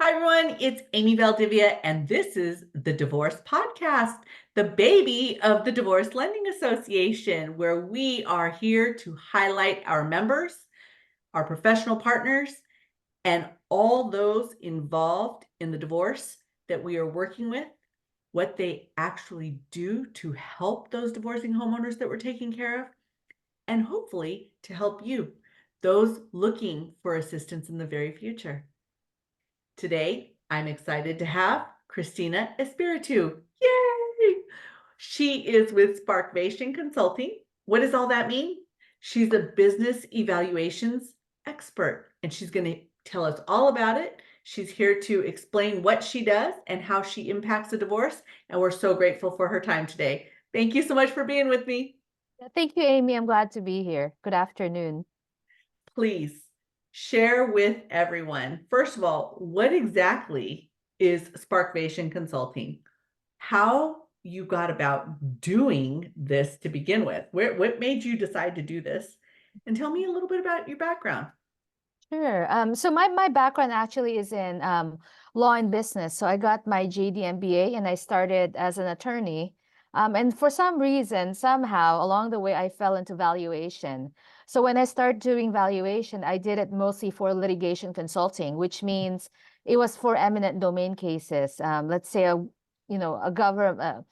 Hi, everyone. It's Amy Valdivia, and this is the Divorce Podcast, the baby of the Divorce Lending Association, where we are here to highlight our members, our professional partners, and all those involved in the divorce that we are working with, what they actually do to help those divorcing homeowners that we're taking care of, and hopefully to help you, those looking for assistance in the very future. Today, I'm excited to have Cristina Espiritu. Yay! She is with Sparkvation Consulting. What does all that mean? She's a business evaluations expert, and she's going to tell us all about it. She's here to explain what she does and how she impacts a divorce, and we're so grateful for her time today. Thank you so much for being with me. Thank you, Amy. I'm glad to be here. Good afternoon. Please share with everyone, first of all, what exactly is Sparkvation Consulting? How you got about doing this to begin with? What made you decide to do this? And tell me a little bit about your background. Sure. So my background actually is in law and business. So I got my JD MBA and I started as an attorney. And for some reason, somehow along the way, I fell into valuation. So when I started doing valuation, I did it mostly for litigation consulting, which means it was for eminent domain cases. Let's say a government.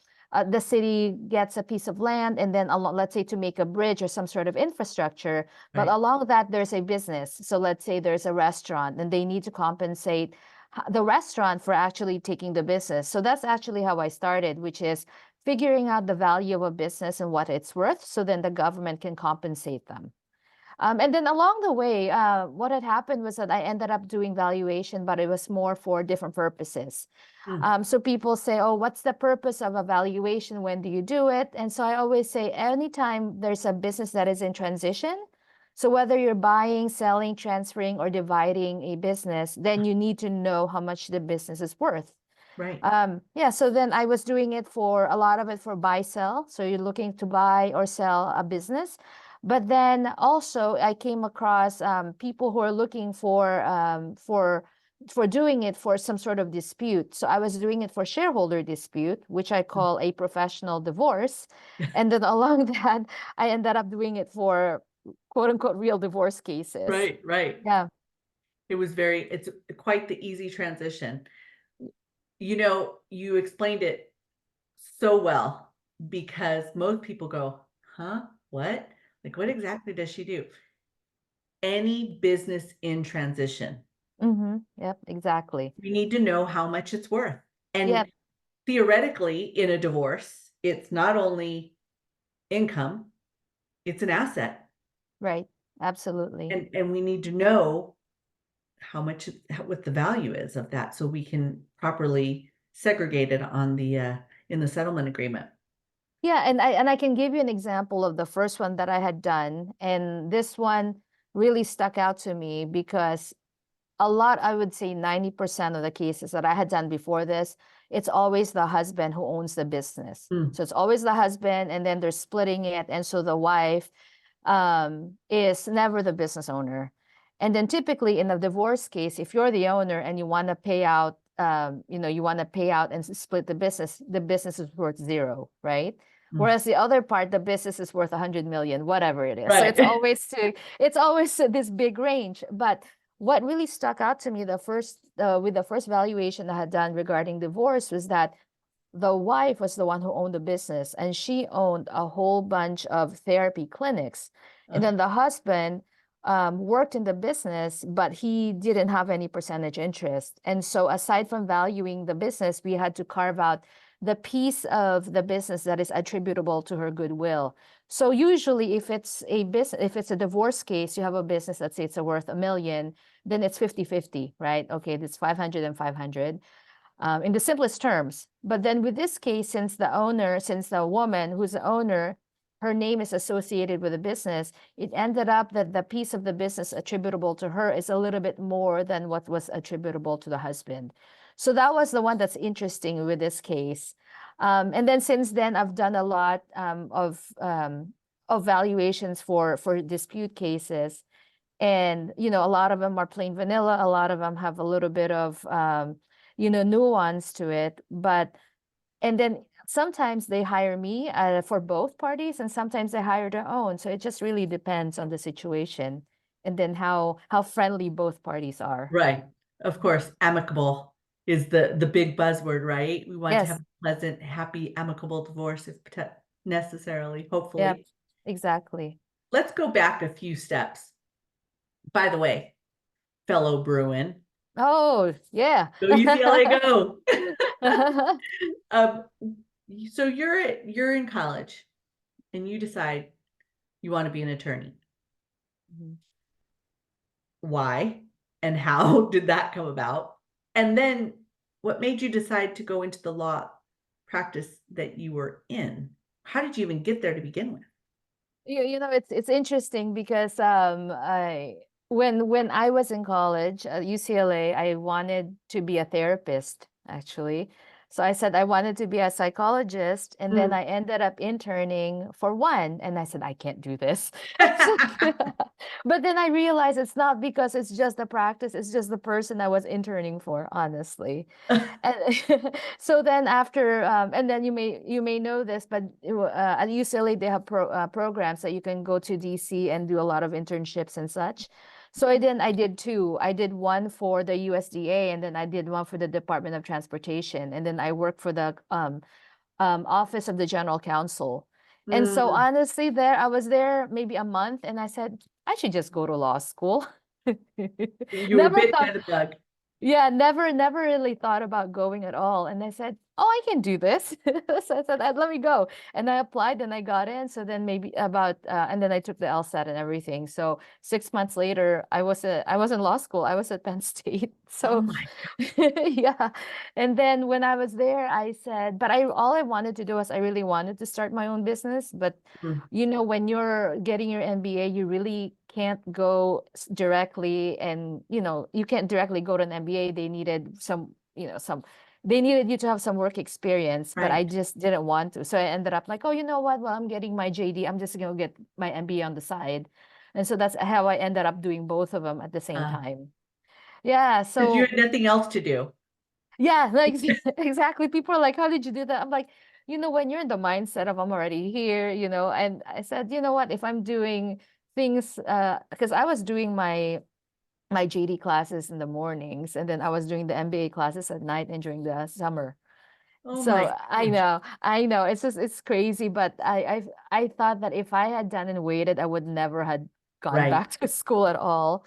The city gets a piece of land and then let's say to make a bridge or some sort of infrastructure, but Right. along that there's a business. So let's say there's a restaurant and they need to compensate the restaurant for actually taking the business. So that's actually how I started, which is figuring out the value of a business and what it's worth so then the government can compensate them. And then along the way, what had happened was that I ended up doing valuation, but it was more for different purposes. Mm, So people say, oh, what's the purpose of a valuation? When do you do it? And so I always say, anytime there's a business that is in transition, so whether you're buying, selling, transferring, or dividing a business, then you need to know how much the business is worth. right. Yeah, so then I was doing it for a lot of it for buy sell. So you're looking to buy or sell a business. But then also I came across people who are looking for doing it for some sort of dispute. So I was doing it for shareholder dispute, which I Mm. call a professional divorce. And then along that, I ended up doing it for quote unquote real divorce cases. Right, right. Yeah. It's quite the easy transition. You explained it so well because most people go, huh? What? Like, what exactly does she do? Any business in transition, Mm-hmm. Yep, exactly. you need to know how much it's worth. And Yep, theoretically, in a divorce, it's not only income, it's an asset. right. Absolutely. And we need to know how much what the value is of that so we can properly segregate it on the in the settlement agreement. Yeah, and I can give you an example of the first one that I had done, and this one really stuck out to me because a lot, I would say 90% of the cases that I had done before this, it's always the husband who owns the business. Mm, So it's always the husband, and then they're splitting it, and so the wife is never the business owner. And then typically in a divorce case, if you're the owner and you want to pay out, you want to pay out and split the business is worth zero, right? mm. Whereas the other part, the business is worth 100 million, whatever it is. So Right. it's always this big range. But what really stuck out to me with the first valuation I had done regarding divorce was that the wife was the one who owned the business and she owned a whole bunch of therapy clinics. And then the husband worked in the business, but he didn't have any percentage interest. And so aside from valuing the business, we had to carve out the piece of the business that is attributable to her goodwill. So usually if it's a business, if it's a divorce case, you have a business, let's say it's worth 1 million, then it's 50-50, right? Okay, it's 500 and 500 in the simplest terms. But then with this case, since the woman who's the owner, her name is associated with the business, it ended up that the piece of the business attributable to her is a little bit more than what was attributable to the husband. So that was the one that's interesting with this case. And then since then, I've done a lot of valuations for dispute cases. And, a lot of them are plain vanilla. A lot of them have a little bit of, nuance to it. And then sometimes they hire me for both parties, and sometimes they hire their own. So it just really depends on the situation, and then how friendly both parties are. Right. Of course, amicable is the big buzzword, right? We want to have Yes. a pleasant, happy, amicable divorce if necessarily, Yep. hopefully. Exactly. Let's go back a few steps. By the way, fellow Bruin, Oh, yeah. go UCLA, go. Um, so you're in college and you decide you want to be an attorney. Mhm. Why and how did that come about? And then what made you decide to go into the law practice that you were in? How did you even get there to begin with? It's interesting because I when I was in college at UCLA, I wanted to be a therapist actually. So I said I wanted to be a psychologist, and then Mm. I ended up interning for one, and I said I can't do this. So, but then I realized it's not because it's just the practice, it's just the person I was interning for, honestly. And so then after and then you may know this, but at UCLA they have programs that you can go to DC and do a lot of internships and such. So I did two. I did one for the USDA, and then I did one for the Department of Transportation, and then I worked for the Office of the General Counsel. And so Mm. honestly, I was there maybe a month, and I said I should just go to law school. You were Never bit by thought. the bug. Yeah, never really thought about going at all. And I said, "Oh, I can do this." So I said, "Let me go." And I applied and I got in. So then maybe and then I took the LSAT and everything. So 6 months later, I was in law school. I was at Penn State. Oh So my yeah. And then when I was there, I said, but all I wanted to do was I really wanted to start my own business. But God. when you're getting your MBA, you really can't go directly, and you can't directly go to an MBA. They needed they needed you to have some work experience, but I Right. just didn't want to. So I ended up like, oh, you know what? Well, I'm getting my JD. I'm just gonna get my MBA on the side. And so that's how I ended up doing both of them at the same Uh, time. Yeah. because you had So nothing else to do. yeah, like exactly. People are like, how did you do that? I'm like, when you're in the mindset of I'm already here, and I said, you know what, if I'm doing things, because I was doing my JD classes in the mornings, and then I was doing the MBA classes at night and during the summer. Oh my So gosh. I know, it's crazy, but I thought that if I had done and waited, I would never had gone Right. back to school at all.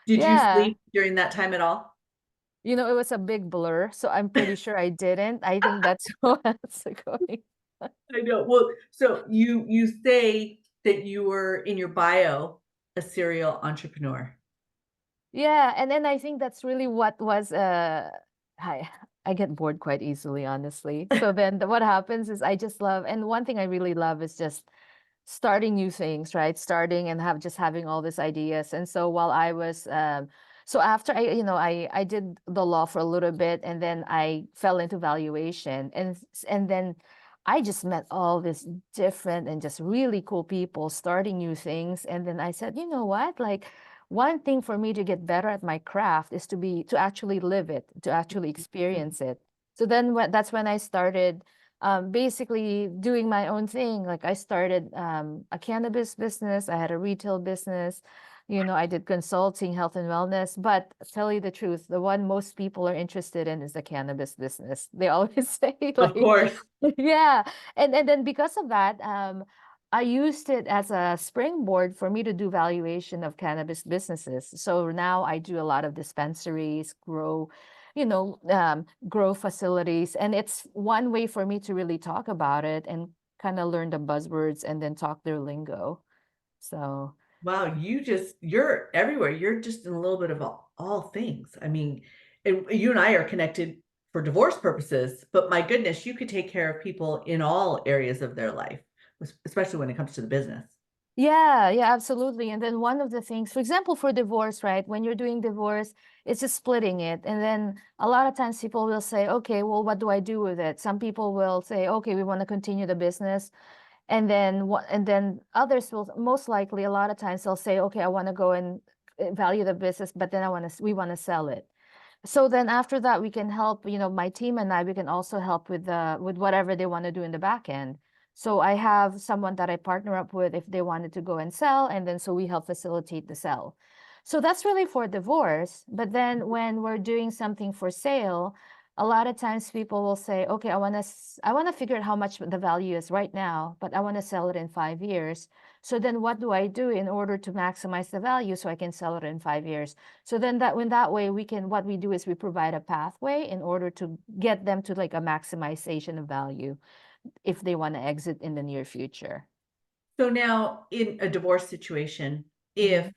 Did you Yeah. sleep during that time at all? It was a big blur, so I'm pretty sure I didn't. I think that's what's going. I know. Well, so you say that you were in your bio a serial entrepreneur. Yeah, and then I think that's really what was I I get bored quite easily, honestly. So then what happens is I just love, and one thing I really love is just starting new things, right? Starting and having all these ideas. And so while I was so after I did the law for a little bit, and then I fell into valuation, and then I just met all these different and just really cool people starting new things. And then I said, you know what? Like, one thing for me to get better at my craft is to actually live it, to actually experience it. So then that's when I started basically doing my own thing. Like I started a cannabis business. I had a retail business. I did consulting, health and wellness. But tell you the truth, the one most people are interested in is the cannabis business. They always say Of like, course. yeah. And then because of that, I used it as a springboard for me to do valuation of cannabis businesses. So now I do a lot of dispensaries, grow facilities. And it's one way for me to really talk about it and kind of learn the buzzwords and then talk their lingo. So Wow, you're everywhere. You're just in a little bit of all things. I mean, you and I are connected for divorce purposes, but my goodness, you could take care of people in all areas of their life, especially when it comes to the business. yeah, absolutely. And then one of the things, for example, for divorce, right? When you're doing divorce, it's just splitting it. And then a lot of times people will say, okay, well, what do I do with it? Some people will say, okay, we want to continue the business. And then others will most likely a lot of times they'll say, okay, I want to go and value the business, but then we want to sell it. So then after that, we can help, my team and I, we can also help with whatever they want to do in the back end. So I have someone that I partner up with if they wanted to go and sell, and then so we help facilitate the sell. So that's really for divorce. But then when we're doing something for sale, a lot of times people will say, okay, I want to figure out how much the value is right now, but I want to sell it in 5 years. So then what do I do in order to maximize the value so I can sell it in 5 years? So then that way what we do is we provide a pathway in order to get them to like a maximization of value if they want to exit in the near future. So now in a divorce situation, if Mhm.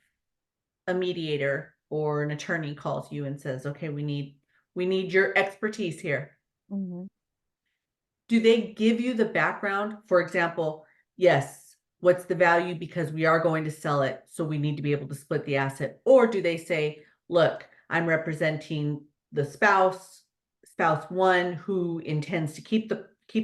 a mediator or an attorney calls you and says, okay, we need your expertise here. Mhm. Do they give you the background? For example, yes, what's the value because we are going to sell it, so we need to be able to split the asset? Or do they say, look, I'm representing the spouse one who intends to keep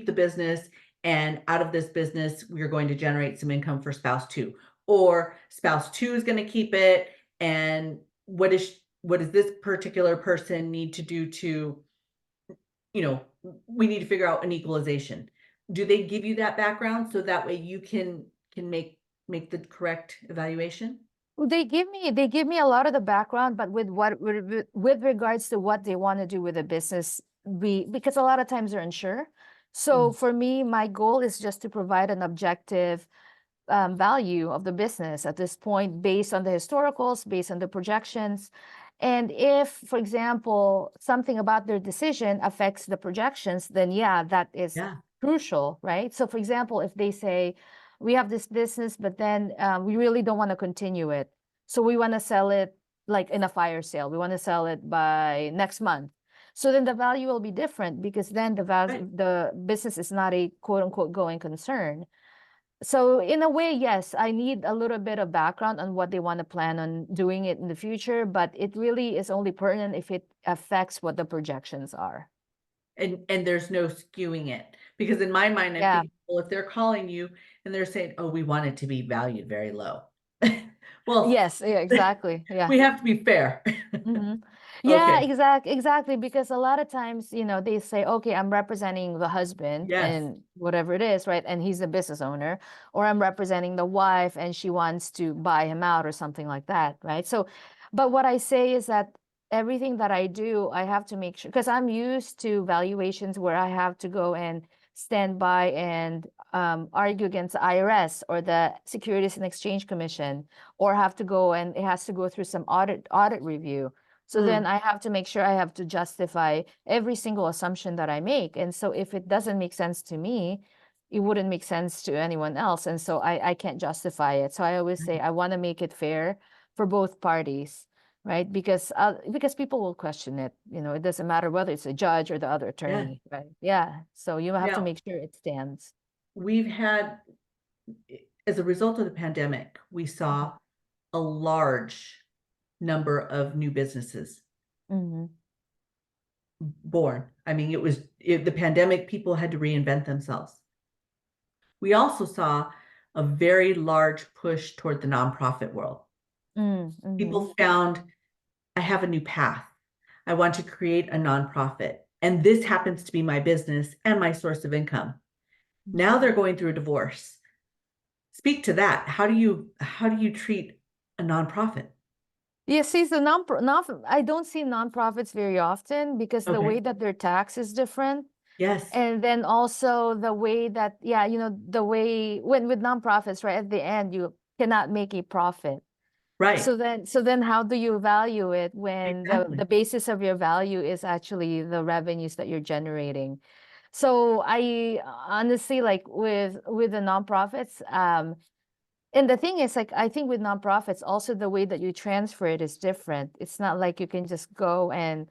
the business, and out of this business, we're going to generate some income for spouse two. Or spouse two is going to keep it, and what does this particular person need to do to, we need to figure out an equalization. Do they give you that background so that way you can make the correct evaluation? Well, they give me a lot of the background, but with regards to what they want to do with the business, because a lot of times they're unsure. So Mm, for me, my goal is just to provide an objective value of the business at this point based on the historicals, based on the projections. And if, for example, something about their decision affects the projections, then yeah, that is yeah, crucial, right? So for example, if they say, we have this business, but then we really don't want to continue it. So we want to sell it like in a fire sale. We want to sell it by next month. So then the value will be different because then right. the business is not a quote unquote going concern. So in a way, yes, I need a little bit of background on what they want to plan on doing it in the future, but it really is only pertinent if it affects what the projections are. And there's no skewing it, because in my mind I'm Yeah. thinking, well, if they're calling you and they're saying, oh, we want it to be valued very low. Well, Yes, yeah, exactly. Yeah. we have to be fair. Hmm. Yeah, Okay. exactly. Because a lot of times, they say, okay, I'm representing the husband Yes. and whatever it is, right? And he's the business owner, or I'm representing the wife and she wants to buy him out or something like that, right? So, but what I say is that everything that I do, I have to make sure, because I'm used to valuations where I have to go and stand by and argue against the IRS or the Securities and Exchange Commission, or have to go and it has to go through some audit review. So then Mm, I have to make sure I have to justify every single assumption that I make. And so if it doesn't make sense to me, it wouldn't make sense to anyone else. And so I can't justify it. So I always say right. I want to make it fair for both parties, right? Because people will question it. It doesn't matter whether it's a judge or the other Yeah. attorney, right? Yeah. So you have to Now, make sure it stands. we've had, as a result of the pandemic, we saw a large number of new businesses Mm-hmm. born. I mean, the pandemic, people had to reinvent themselves. We also saw a very large push toward the nonprofit world. Mm-hmm. People found, I have a new path. I want to create a nonprofit, and this happens to be my business and my source of income. Now they're going through a divorce. Speak to that. How do you treat a nonprofit? Yeah, see, the I don't see nonprofits very often because the way Okay. that their tax is different. Yes. And then also the way that, yeah, the way when with nonprofits, right, at the end, you cannot make a profit. Right. So then how do you value it when the Exactly. basis of your value is actually the revenues that you're generating? So I honestly like with the nonprofits, and the thing is, like, I think with nonprofits, also the way that you transfer it is different. It's not like you can just go and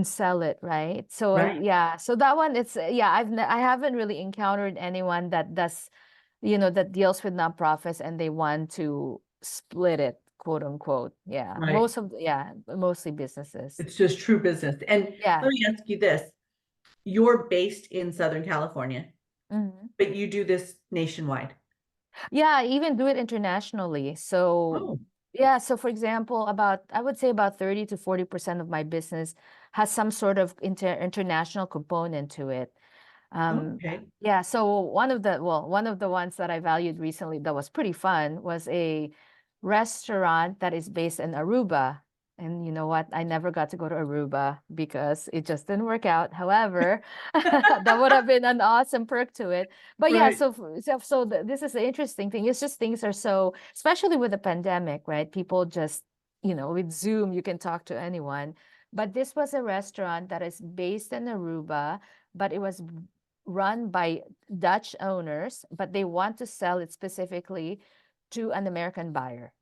sell it, right? So Right. yeah, so that one, yeah, I haven't really encountered anyone that that deals with nonprofits and they want to split it, quote unquote. Yeah, Right. mostly businesses. It's just true business. And let Yeah. me ask you this. You're based in Southern California, Mhm. but you do this nationwide. Yeah, I even do it internationally. So Oh. Yeah, so for example, I would say about 30 to 40% of my business has some sort of international component to it. Okay. Yeah, so one of the ones that I valued recently that was pretty fun was a restaurant that is based in Aruba. And you know what? I never got to go to Aruba because it just didn't work out. However, that would have been an awesome perk to it. But yeah, Right. so this is the interesting thing. It's just things are so, especially with the pandemic, right? People just, with Zoom, you can talk to anyone. But this was a restaurant that is based in Aruba, but it was run by Dutch owners, but they want to sell it specifically to an American buyer.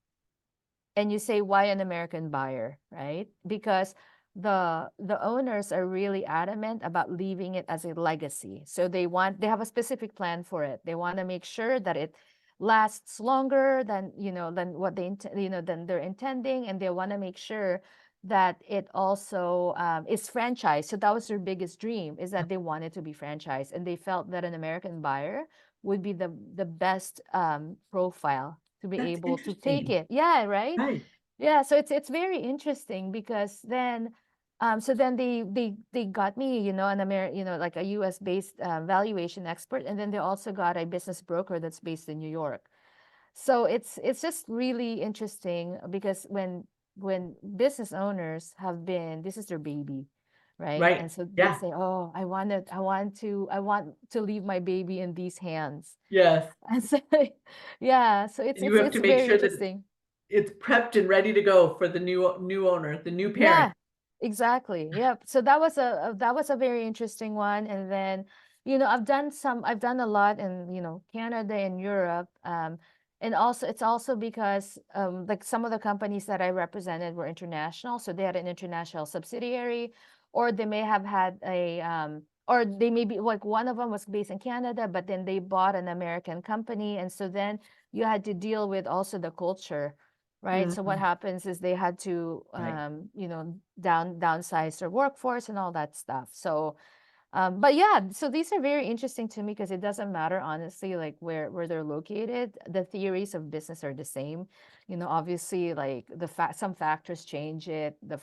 And you say, why an American buyer, right? Because the owners are really adamant about leaving it as a legacy. So they have a specific plan for it. They want to make sure that it lasts longer than, than what than they're intending, and they want to make sure that it also is franchised. So that was their biggest dream, is that they wanted to be franchised, and they felt that an American buyer would be the best profile to be That's able to take interesting. it. Yeah, right. Right. Yeah, so it's very interesting because then so then they got me, an like a US based valuation expert, and then they also got a business broker that's based in New York. So it's just really interesting because when business owners have been, this is their baby, right? Right. And so they Yeah. say, "Oh, I want to leave my baby in these hands." Yes. And so yeah, so And you have it's to make very sure that interesting. it's prepped and ready to go for the new owner, the new parent. Yeah, exactly. Yep. So that was a very interesting one. And then, I've done a lot in, Canada and Europe. And also it's also because like some of the companies that I represented were international. So they had an international subsidiary, or they may have had or they may be like one of them was based in Canada, but then they bought an American company. And so then you had to deal with also the culture, right? So what Mhm. happens is they had to, Right. downsize their workforce and all that stuff. So, but yeah, so these are very interesting to me because it doesn't matter, honestly, like where they're located. The theories of business are the same. Obviously, like some factors change it. The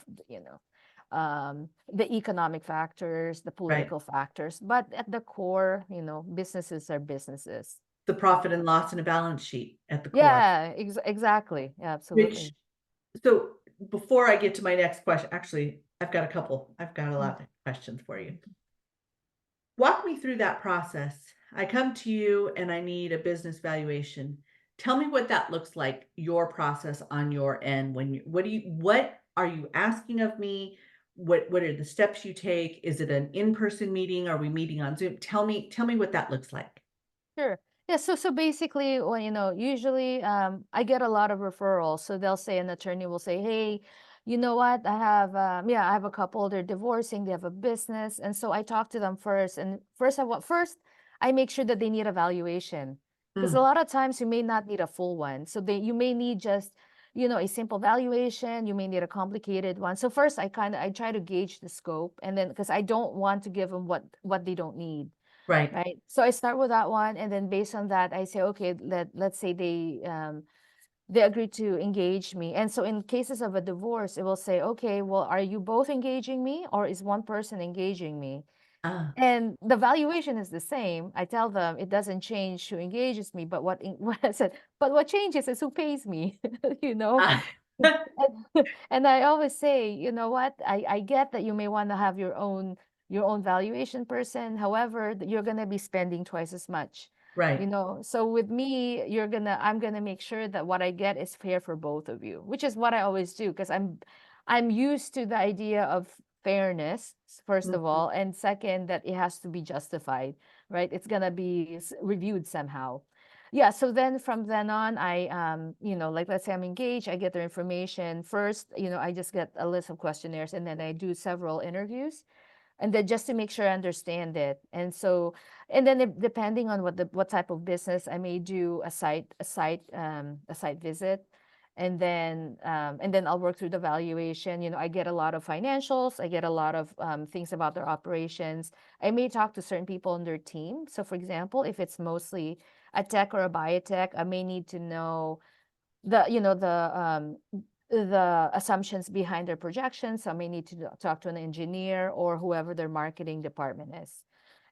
economic factors, the Right. political factors, but at the core, businesses are businesses. The profit and loss and a balance sheet at the core. Yeah, exactly. Yeah, Which, absolutely. so before I get to my next question, actually, I've got a couple. I've got a Mm. lot of questions for you. Walk me through that process. I come to you and I need a business valuation. Tell me what that looks like, your process on your end. What are you asking of me? What are the steps you take? Is it an in-person meeting? Are we meeting on Zoom? Tell me what that looks like. Sure. Yeah, so basically, well, usually I get a lot of referrals. So they'll say, an attorney will say, "Hey, you know what? I have a couple, they're divorcing, they have a business." And so I talk to them first. And first I make sure that they need a valuation. Because a Mm, lot of times you may not need a full one. So you may need just, a simple valuation, you may need a complicated one. So first I try to gauge the scope, and then because I don't want to give them what they don't need. right. Right. So I start with that one, and then based on that, I say, okay, let's say they agree to engage me. And so in cases of a divorce, it will say, okay, well, are you both engaging me, or is one person engaging me? Ah, And the valuation is the same. I tell them it doesn't change who engages me, but what I said, but what changes is who pays me, you know? ah. And I always say, you know what? I get that you may want to have your own valuation person. However, you're gonna be spending twice as much. Right. So with me, I'm gonna make sure that what I get is fair for both of you, which is what I always do because I'm used to the idea of fairness, first of Mhm. all, and second, that it has to be justified, right? It's gonna be reviewed somehow. Yeah, so then from then on, like let's say I'm engaged, I get their information. First, I just get a list of questionnaires, and then I do several interviews, and then just to make sure I understand it. And so, and then depending on what type of business, I may do a site visit. And then I'll work through the valuation. I get a lot of financials. I get a lot of things about their operations. I may talk to certain people on their team. So, for example, if it's mostly a tech or a biotech, I may need to know the assumptions behind their projections. So I may need to talk to an engineer or whoever their marketing department is.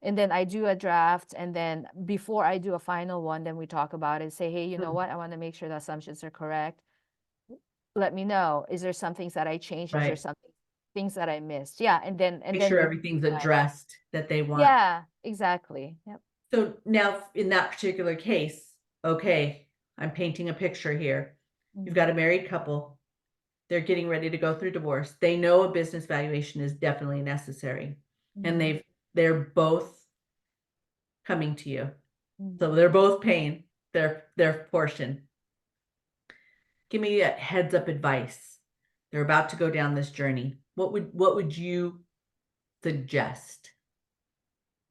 And then I do a draft, and then before I do a final one, then we talk about it, say, hey, you know Mm, what, I want to make sure the assumptions are correct. Let me know. Is there some things that I changed? Is there right. some things that I missed? Yeah, and Make then sure we everything's decide. addressed that they want. Yeah, exactly. Yep. So now in that particular case, okay, I'm painting a picture here. You've got Mhm, a married couple. They're getting ready to go through divorce. They know a business valuation is definitely necessary. And mhm, they're both coming to you. So mhm. they're both paying their portion. Give me a heads up advice. They're about to go down this journey. What would you suggest?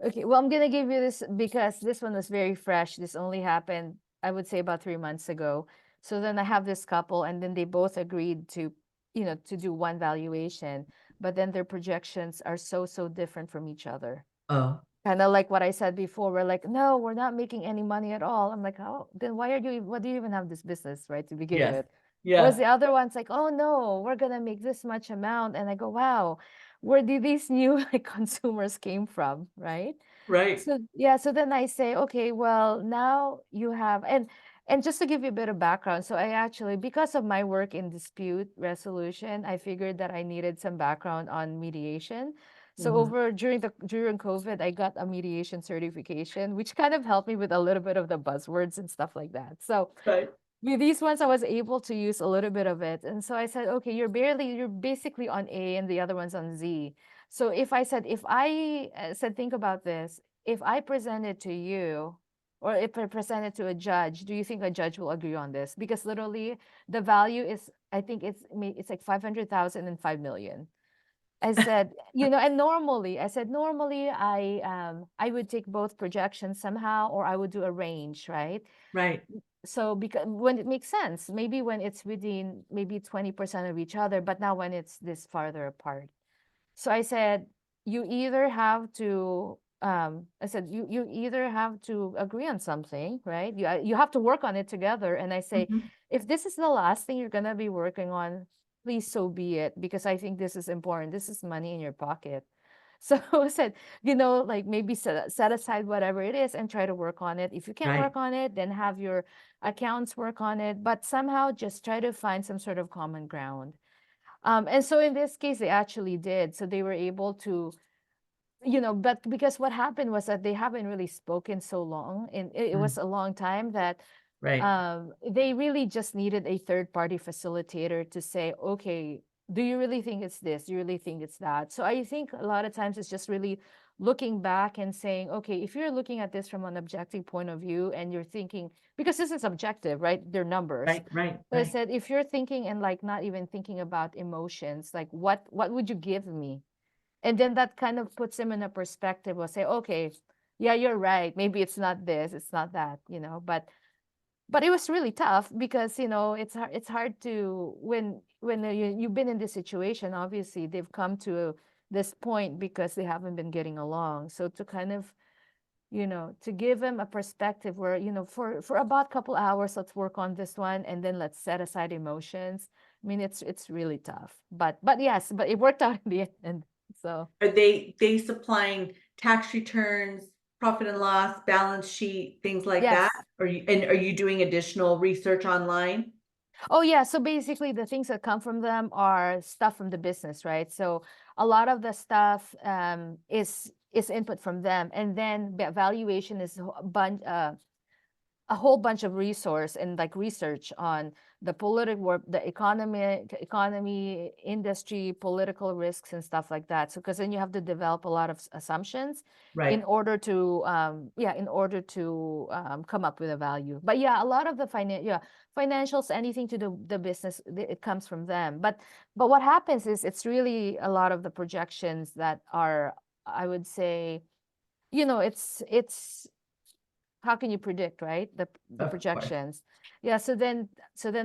Okay, well, I'm gonna give you this because this one was very fresh. This only happened, I would say, about 3 months ago. So then I have this couple, and then they both agreed to, to do one valuation, but then their projections are so different from each other. Oh, Kind of like what I said before, we're like, no, we're not making any money at all. I'm like, oh, then why do you even have this business, right, to begin yes. with? Whereas Yeah, the other one's like, oh no, we're gonna make this much amount. And I go, wow, where did these new like consumers came from, right? right. So yeah, so then I say, okay, well, now you have, and just to give you a bit of background, so I actually, because of my work in dispute resolution, I figured that I needed some background on mediation. So Mhm. over during COVID, I got a mediation certification, which kind of helped me with a little bit of the buzzwords and stuff like that. So Right, with these ones, I was able to use a little bit of it. And so I said, okay, you're basically on A and the other one's on Z. So if I said, think about this, if I present it to you, or if I present it to a judge, do you think a judge will agree on this? Because literally the value is, I think it's like 500,000 and 5 million. I said, and normally I would take both projections somehow, or I would do a range, right? right. So because when it makes sense, maybe when it's within maybe 20% of each other, but now when it's this farther apart. So I said, you either have to I said you either have to agree on something, right? You have to work on it together. And I say, Mhm. if this is the last thing you're gonna be working on, please so be it, because I think this is important. This is money in your pocket. So I said, like maybe set aside whatever it is and try to work on it. If you can't Right. work on it, then have your accounts work on it, but somehow just try to find some sort of common ground. And so in this case, they actually did. So they were able to, but because what happened was that they haven't really spoken so long, and it Mm, was a long time that right. they really just needed a third party facilitator to say, okay, do you really think it's this? Do you really think it's that? So I think a lot of times it's just really looking back and saying, okay, if you're looking at this from an objective point of view and you're thinking, because this is objective, right? They're numbers. Right, right, So I right. said, if you're thinking and like not even thinking about emotions, like what would you give me? And then that kind of puts them in a perspective of say, okay, yeah, you're right. Maybe it's not this, it's not that, but it was really tough because it's hard to when you've been in this situation. Obviously they've come to this point because they haven't been getting along, so to kind of to give them a perspective where for about a couple hours, let's work on this one and then let's set aside emotions. I mean, it's really tough, but yes, but it worked out in the end. So Are they supplying tax returns, profit and loss, balance sheet, things like that? yes. Are you doing additional research online? Oh yeah, so basically the things that come from them are stuff from the business, right? So a lot of the stuff is input from them, and then the valuation is a whole bunch of resource and like research on the political work, the economy, industry, political risks and stuff like that. So because then you have to develop a lot of assumptions in Right. order to come up with a value. But yeah, a lot of the financials, anything to do the business, it comes from them. But what happens is it's really a lot of the projections that are, I would say, it's how can you predict, right? The Of course. projections. Yeah, so then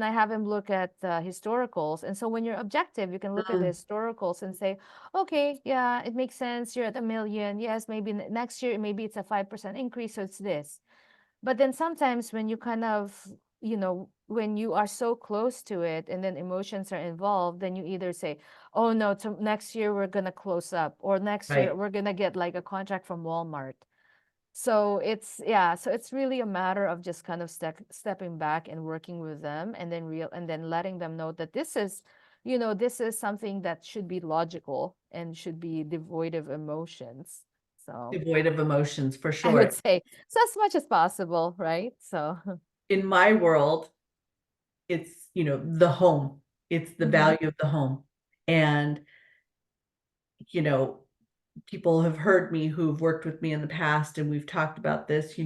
I have him look at the historicals. And so when you're objective, you can look at the Mm, historicals and say, okay, yeah, it makes sense. You're at 1 million. Yes, maybe next year, maybe it's a 5% increase, so it's this. But then sometimes when you kind of when you are so close to it and then emotions are involved, then you either say, oh no, next year we're gonna close up, or next year Right. we're gonna get like a contract from Walmart. So it's really a matter of just kind of stepping back and working with them, and then letting them know that this is something that should be logical and should be devoid of emotions. So Devoid of emotions for I would sure. say so as much as possible, right? So In my world, it's, the home. It's the Mhm. value of the home. And, you know, people have heard me who've worked with me in the past, and we've talked about this,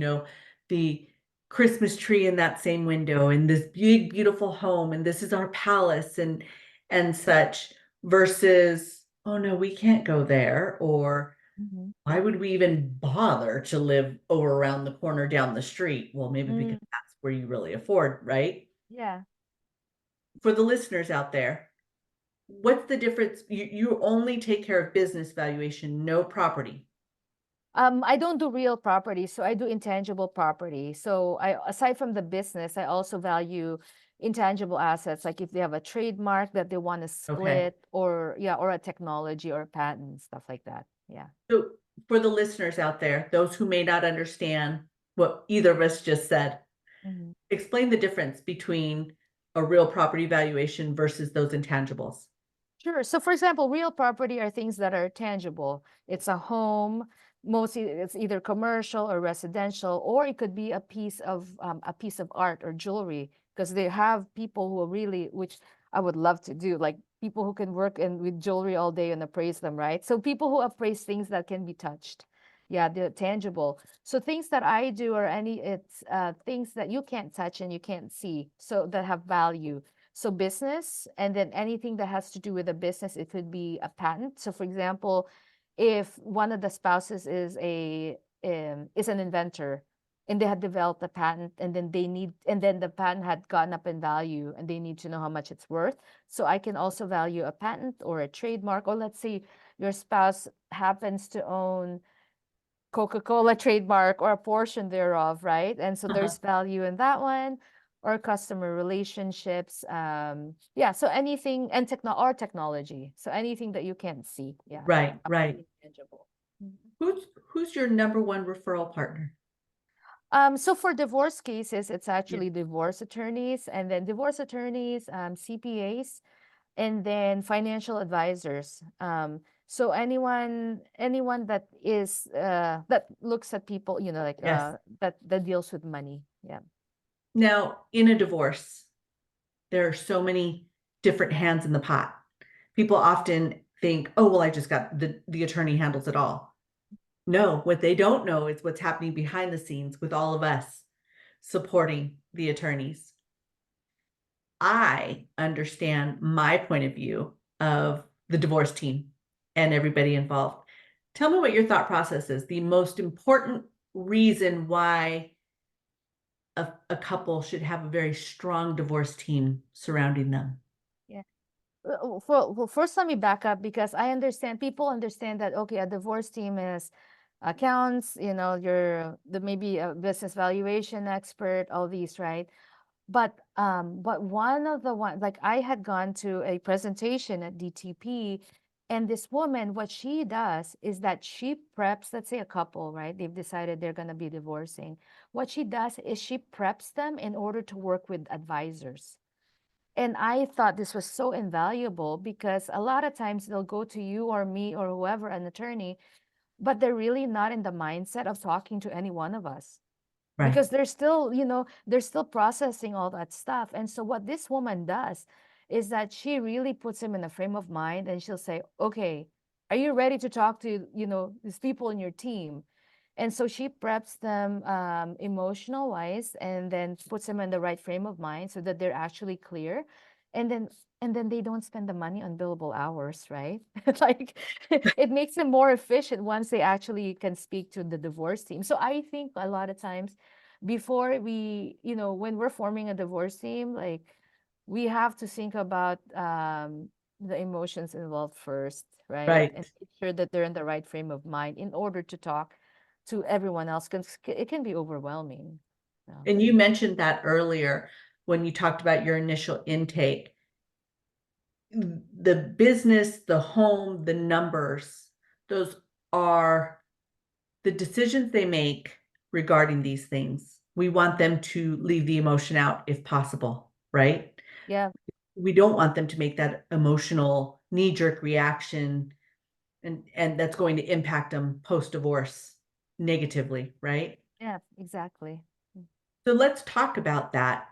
the Christmas tree in that same window, and this big, beautiful home, and this is our palace, and such, versus, oh no, we can't go there, or Mhm. why would we even bother to live over around the corner down the street? Well, maybe because Mm, that's where you really afford, right? yeah. For the listeners out there, what's the difference? You only take care of business valuation, no property. I don't do real property, so I do intangible property. So aside from the business, I also value intangible assets, like if they have a trademark that they want to Okay. split, or a technology or a patent, stuff like that. Yeah. So for the listeners out there, those who may not understand what either of us just said, Mhm. explain the difference between a real property valuation versus those intangibles. Sure. So, for example, real property are things that are tangible. It's a home, mostly it's either commercial or residential, or it could be a piece of art or jewelry, because they have people who are really, which I would love to do, like people who can work with jewelry all day and appraise them, right? So people who appraise things that can be touched. Yeah, they're tangible. So things that I do are it's things that you can't touch and you can't see, so that have value. So business, and then anything that has to do with a business, it could be a patent. So for example, if one of the spouses is an inventor and they had developed a patent, and then the patent had gone up in value and they need to know how much it's worth. So I can also value a patent or a trademark, or let's say your spouse happens to own Coca-Cola trademark or a portion thereof, right? And so Uh-huh. there's value in that one, or customer relationships. Yeah, so anything and technology. So anything that you can't see, yeah, Right, up right. intangible. Mhm. Who's your number one referral partner? So for divorce cases, it's Yeah. actually divorce attorneys, and then divorce attorneys, CPAs, and then financial advisors. So anyone that looks at people, like Yes. that deals with money. Yeah. Now, in a divorce, there are so many different hands in the pot. People often think, oh, well, I just got the attorney handles it all. No, what they don't know is what's happening behind the scenes with all of us supporting the attorneys. I understand my point of view of the divorce team and everybody involved. Tell me what your thought process is. The most important reason why a couple should have a very strong divorce team surrounding them. Yeah. Well, first let me back up, because people understand that, okay, a divorce team is accounts, you're maybe a business valuation expert, all these, right? But one of the one like I had gone to a presentation at DTP, and this woman, what she does is that she preps, let's say a couple, right? They've decided they're gonna be divorcing. What she does is she preps them in order to work with advisors. And I thought this was so invaluable, because a lot of times they'll go to you or me or whoever, an attorney, but they're really not in the mindset of talking to any one of us, Right, because they're still processing all that stuff. And so what this woman does is that she really puts him in a frame of mind, and she'll say, okay, are you ready to talk to these people in your team? And so she preps them emotional wise, and then puts them in the right frame of mind so that they're actually clear. And then and then they don't spend the money on billable hours, right? Like, it makes them more efficient once they actually can speak to the divorce team. So I think a lot of times, before when we're forming a divorce team, like, we have to think about the emotions involved first, right? right. And make sure that they're in the right frame of mind in order to talk to everyone else, because it can be overwhelming. So, And you mentioned that earlier when you talked about your initial intake. The business, the home, the numbers, those are the decisions they make regarding these things. We want them to leave the emotion out if possible, right? yeah, We don't want them to make that emotional knee-jerk reaction and that's going to impact them post-divorce negatively, right? yeah, exactly. So let's talk about that.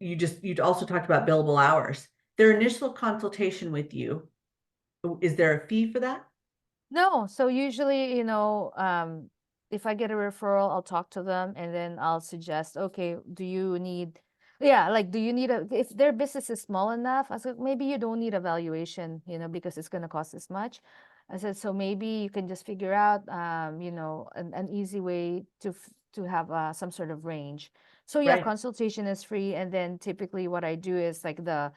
You'd also talked about billable hours. Their initial consultation with you, is there a fee for that? No, so usually, if I get a referral, I'll talk to them and then I'll suggest, okay, do you need, yeah, like, do you need if their business is small enough, I said, maybe you don't need a valuation, because it's going to cost this much. I said, so maybe you can just figure out, an easy way to have some sort of range. So yeah, Right. consultation is free. And then typically what I do is like the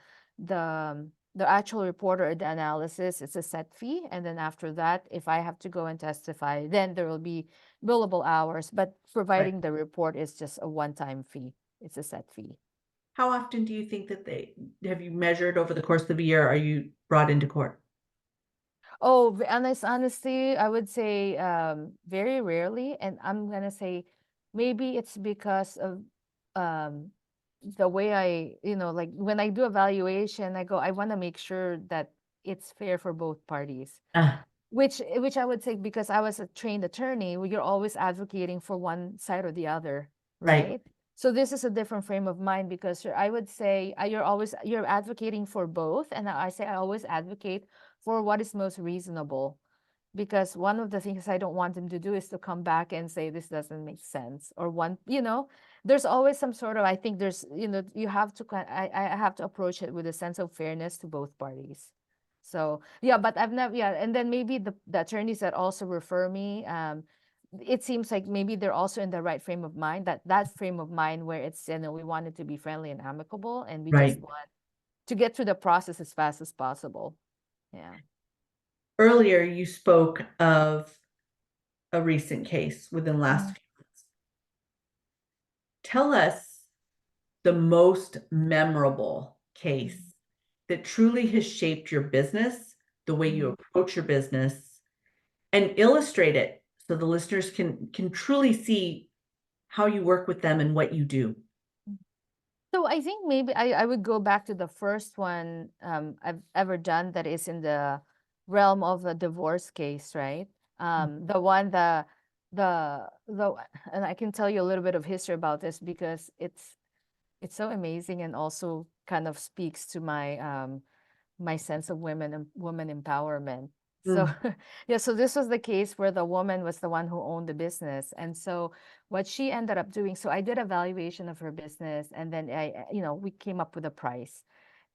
actual report or the analysis, it's a set fee. And then after that, if I have to go and testify, then there will be billable hours. But Right. providing the report is just a one-time fee. It's a set fee. How often do you think that have you measured over the course of a year? Are you brought into court? Oh, honestly, I would say very rarely. And I'm gonna say maybe it's because of um the way like when I do evaluation, I want to make sure that it's fair for both parties. Ah, Which I would say, because I was a trained attorney, you're always advocating for one side or the other, right, right? So this is a different frame of mind, because I would say you're advocating for both, and I say I always advocate for what is most reasonable, because one of the things I don't want them to do is to come back and say this doesn't make sense, or there's always some sort of, I think there's, you have to I have to approach it with a sense of fairness to both parties. So yeah, but I've never, yeah, and then maybe the attorneys that also refer me, it seems like maybe they're also in the right frame of mind, that frame of mind where it's, we want it to be friendly and amicable, and we just right. want to get through the process as fast as possible. Yeah. Earlier, you spoke of a recent case within the last Mhm. few months. Tell us the most memorable case that truly has shaped your business, the way you Mhm. approach your business, and illustrate it so the listeners can truly see how you work with them and what you do. So I think maybe I would go back to the first one I've ever done that is in the realm of a divorce case, right? The one the and I can tell you a little bit of history about this, because it's so amazing, and also kind of speaks to my sense of women empowerment. So Mm, yeah, so this was the case where the woman was the one who owned the business. And so what she ended up doing, so I did a valuation of her business, and then we came up with a price.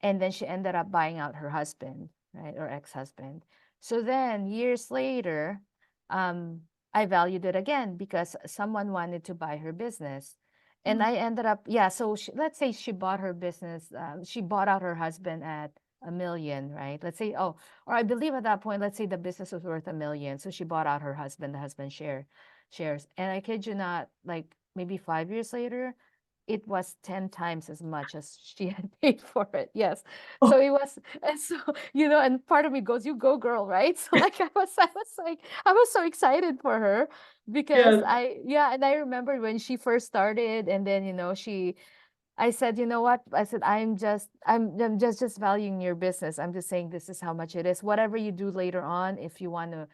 And then she ended up buying out her husband, right? Or ex-husband. So then years later, um, I valued it again because someone wanted to buy her business. And mm, I ended up, yeah, so let's say she bought her business, she bought out her husband at 1 million, right? Let's say, oh, or I believe at that point, let's say the business was worth 1 million. So she bought out her husband, the husband shares. And I kid you not, like maybe 5 years later, it was 10 times as much as she had paid for it. Yes. So oh, it was, and so, and part of me goes, you go girl, right? So like I was so excited for her, because yes. yeah, and I remember when she first started, and then, I said, you know what? I said, I'm just valuing your business. I'm just saying this is how much it is. Whatever you do later on, if you want to,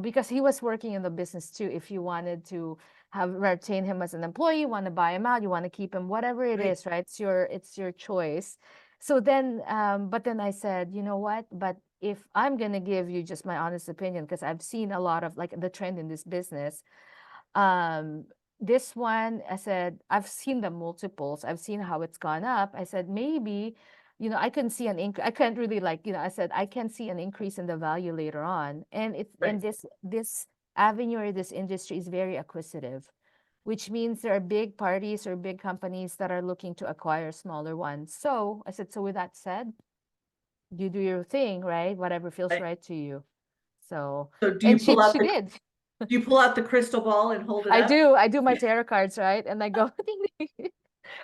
because he was working in the business too. If you wanted to have retain him as an employee, you want to buy him out, you want to keep him, whatever it Right. is, right? It's your choice. So then, but then I said, you know what? But if I'm gonna give you just my honest opinion, because I've seen a lot of like the trend in this business, um this one, I said, I've seen the multiples, I've seen how it's gone up. I said, maybe, I can see I can't really, like, I said I can see an increase in the value later on. And Right. this avenue or this industry is very acquisitive, which means there are big parties or big companies that are looking to acquire smaller ones. So I said, so with that said, you do your thing, right? Whatever feels Right. right to you. So, So do you and pull she out she did. Do you pull out the crystal ball and hold it up? I do my tarot cards, right? And I go, ding, ding.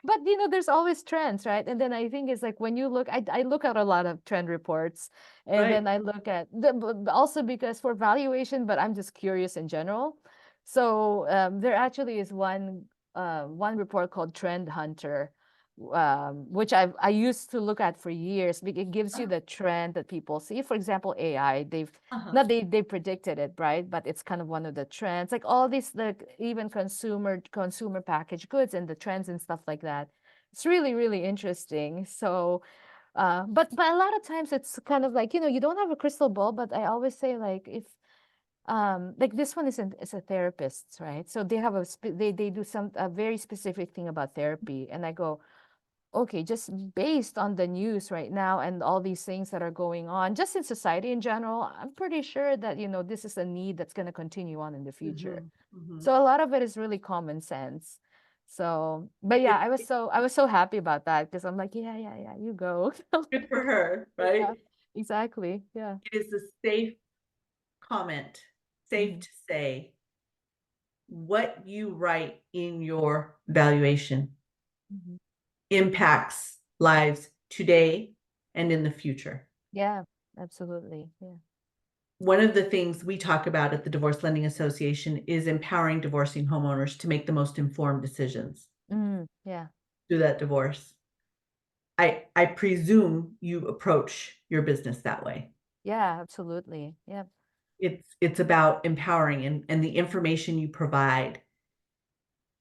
But there's always trends, right? And then I think it's like when you look, I look at a lot of trend reports, and Right. then I look at but also because for valuation, but I'm just curious in general. So there actually is one report called Trend Hunter, which I used to look at for years because it gives you Uh, the trend that people see. For example, AI, they've uh-huh. not they predicted it, right? But it's kind of one of the trends, like all these, like even consumer packaged goods and the trends and stuff like that. It's really, really interesting. So but a lot of times it's kind of like, you don't have a crystal ball, but I always say, like, if like this one is a therapist, right? So they have they do some a very specific thing about therapy, and I go, okay, just based on the news right now and all these things that are going on, just in society in general, I'm pretty sure that, this is a need that's going to continue on in the future. Hmm. Hmm. So a lot of it is really common sense. So, but yeah, It's I was so happy about that because I'm like, yeah, yeah, yeah, you go. good for her, Yeah, right? exactly. Yeah. It is a safe comment, safe Hmm. to say what you write in your valuation Hmm. impacts lives today and in the future. Yeah, absolutely. Yeah. One of the things we talk about at the Divorce Lending Association is empowering divorcing homeowners to make the most informed decisions Yeah. through that divorce. I presume you approach your business that way. Yeah, absolutely. Yeah. It's about empowering, and the information you provide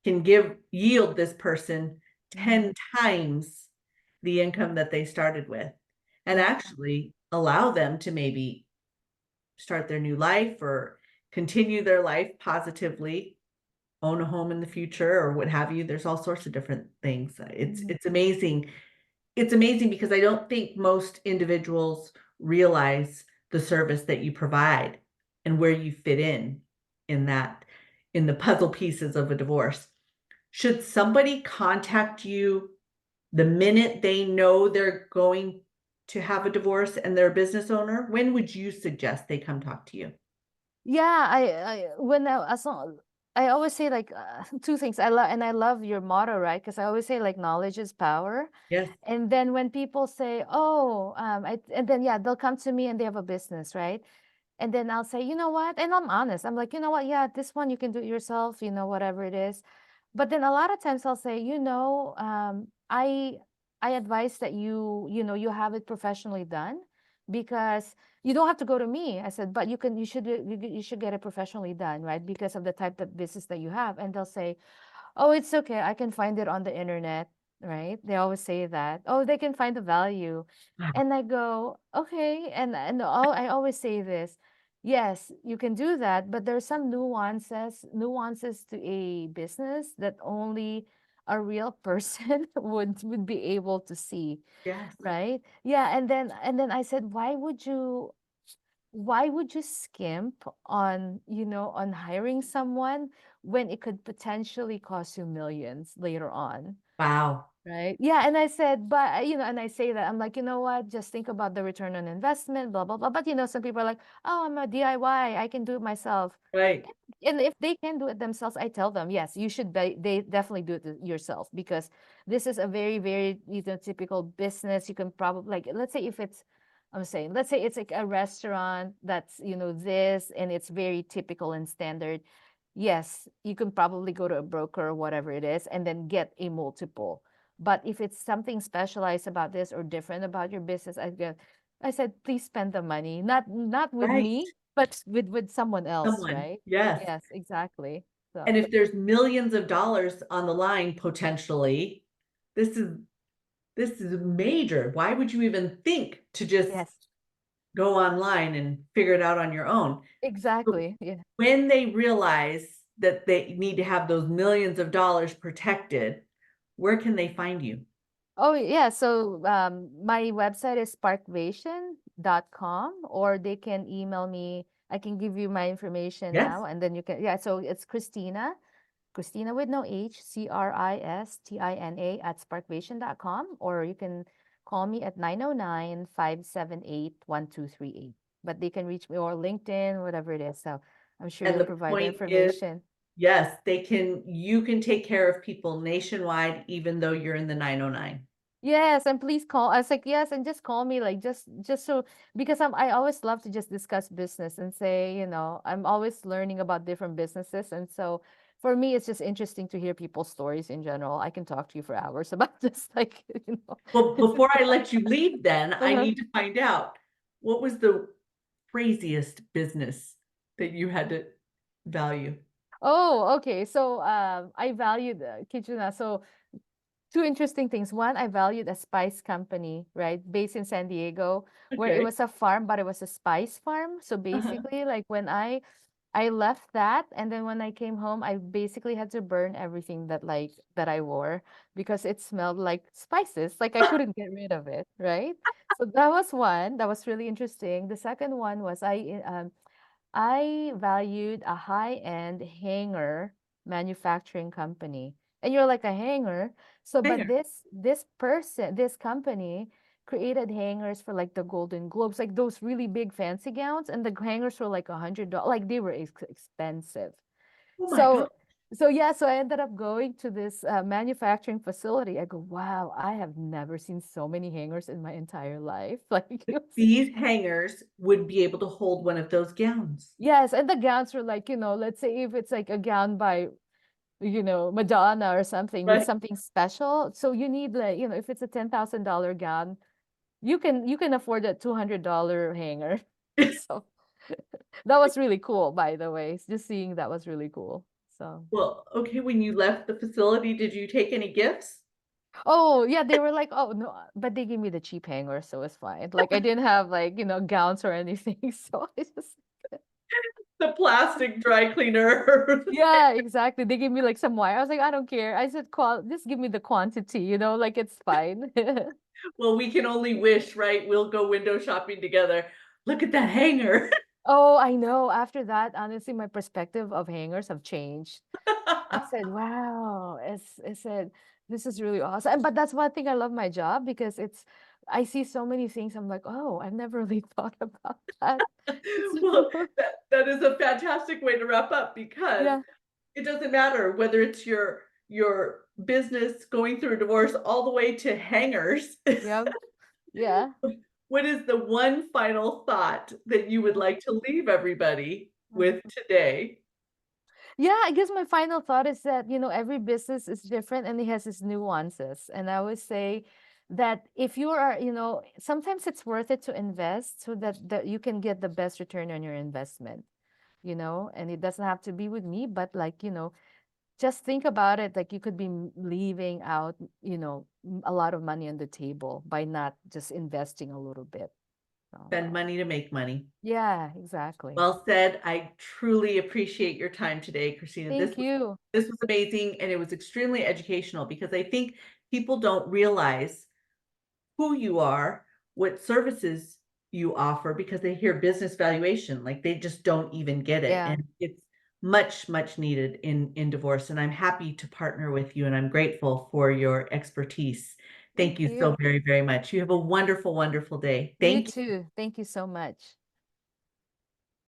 can yield this person Hmm. 10 times the income that they started with, and Yeah. actually allow them to maybe start their new life or continue their life positively, own a home in the future or what have you. There's all sorts of different things. It's Hmm. it's amazing. It's amazing because I don't think most individuals realize the service that you provide and where you fit in that in the puzzle pieces of a divorce. Should somebody contact you the minute they know they're going to have a divorce and they're a business owner? When would you suggest they come talk to you? Yeah, when I as long I always say, like, two things. I love your motto, right? Because I always say, like, knowledge is power. Yes. And then when people say, "Oh," and then yeah, they'll come to me and they have a business, right? And then I'll say, you know what? And I'm honest. I'm like, you know what? Yeah, this one you can do it yourself, whatever it is. But then a lot of times I'll say, I advise that you have it professionally done, because you don't have to go to me. I said, but you should get it professionally done, right? Because of the type of business that you have. And they'll say, oh, it's okay. I can find it on the internet, right? They always say that. Oh, they can find the value. And I go, okay. And I always say this. Yes, you can do that, but there's some nuances to a business that only a real person would be able to see, Yes. right? Yeah, and then I said, why would you skimp on hiring someone when it could potentially cost you millions later on? Wow. Right. Yeah. And I said, but and I say that I'm like, you know what? Just think about the return on investment, blah, blah, blah. But some people are like, oh, I'm a DIY. I can do it myself. Right. And if they can do it themselves, I tell them, yes, you should they definitely do it yourself, because this is a very, very, typical business. You can probably, like, let's say if it's, I'm saying, let's say it's like a restaurant that's, this, and it's very typical and standard. Yes, you can probably go to a broker or whatever it is and then get a multiple. But if it's something specialized about this or different about your business, I said, please spend the money, not with Right. me, but with someone else, Someone. right? Yes. Yes, exactly. And So, if there's millions of dollars on the line potentially, this is this is major. Why would you even think to just yes, go online and figure it out on your own? But exactly. Yeah. when they realize that they need to have those millions of dollars protected, where can they find you? Oh, yeah. So, my website is sparkvation.com, or they can email me. I can give you my information Yes. now, and then you can, yeah. So it's Cristina with no H, Cristina at sparkvation.com, or you can call me at 909-578-1238. But they can reach me, or LinkedIn, whatever it is. So I'm sure And you'll the provide the point is, information. yes, you can take care of people nationwide, even though you're in the 909. Yes, and please call. I was like, yes, and just call me, like just so because I always love to just discuss business and say, I'm always learning about different businesses, and so for me, it's just interesting to hear people's stories in general. I can talk to you for hours about this, like Well, before I let you leave, then I Uh-huh. need to find out what was the craziest business that you had to value. Oh, okay. So I valued Kitchuna. So two interesting things. One, I valued a spice company, right, based in San Diego, where it Okay. was a farm, but it was a spice farm. So Uh-huh. basically, like when I left that, and then when I came home, I basically had to burn everything that I wore because it smelled like spices. Like I couldn't get rid of it, right? So that was one. That was really interesting. The second one was I valued a high-end hanger manufacturing company. And you're like a hanger. So, but There. this company created hangers for like the Golden Globes, like those really big fancy gowns, and the hangers were like $100, like they were expensive. Oh my God. So, so yeah, so I ended up going to this manufacturing facility. I go, wow, I have never seen so many hangers in my entire life. Like, it was These hangers would be able to hold one of those gowns. yes, and the gowns were like, let's say if it's like a gown by, Madonna or something with Right. something special. So you need like, if it's a $10,000 gown, you can afford a $200 hanger. So that was really cool, by the way. Just seeing that was really cool. So Well, okay, when you left the facility, did you take any gifts? oh yeah, they were like, oh no, but they gave me the cheap hanger, so it's fine. Like I didn't have like, gowns or anything. So I just The plastic dry cleaner. yeah, exactly. They gave me like some wire. I was like, I don't care. I said, just give me the quantity, like it's fine. Well, we can only wish, right? We'll go window shopping together. Look at that hanger. Oh, I know. After that, honestly, my perspective of hangers have changed. I said, wow, I said, this is really awesome. But that's one thing I love my job because I see so many things. I'm like, oh, I've never really thought about that. Well, So, that is a fantastic way to wrap up because yeah, it doesn't matter whether it's your business going through a divorce all the way to hangers. yeah, yeah. What is the one final thought that you would like to leave everybody with Mhm. today? Yeah, I guess my final thought is that, every business is different and it has its nuances. And I always say that if you are, sometimes it's worth it to invest so that you can get the best return on your investment, and it doesn't have to be with me, but like, just think about it. Like you could be leaving out, a lot of money on the table by not just investing a little bit. So, Spend money to make money. yeah, exactly. Well said. I truly appreciate your time today, Christina. Thank you. This was amazing and it was extremely educational because I think people don't realize who you are, what services you offer because they hear business valuation, like they just don't even get it. Yeah. And it's much, much needed in divorce. And I'm happy to partner with you and I'm grateful for your expertise. Thank Thank you so you. very, very much. You have a wonderful, wonderful day. You Thank you. too. Thank you so much.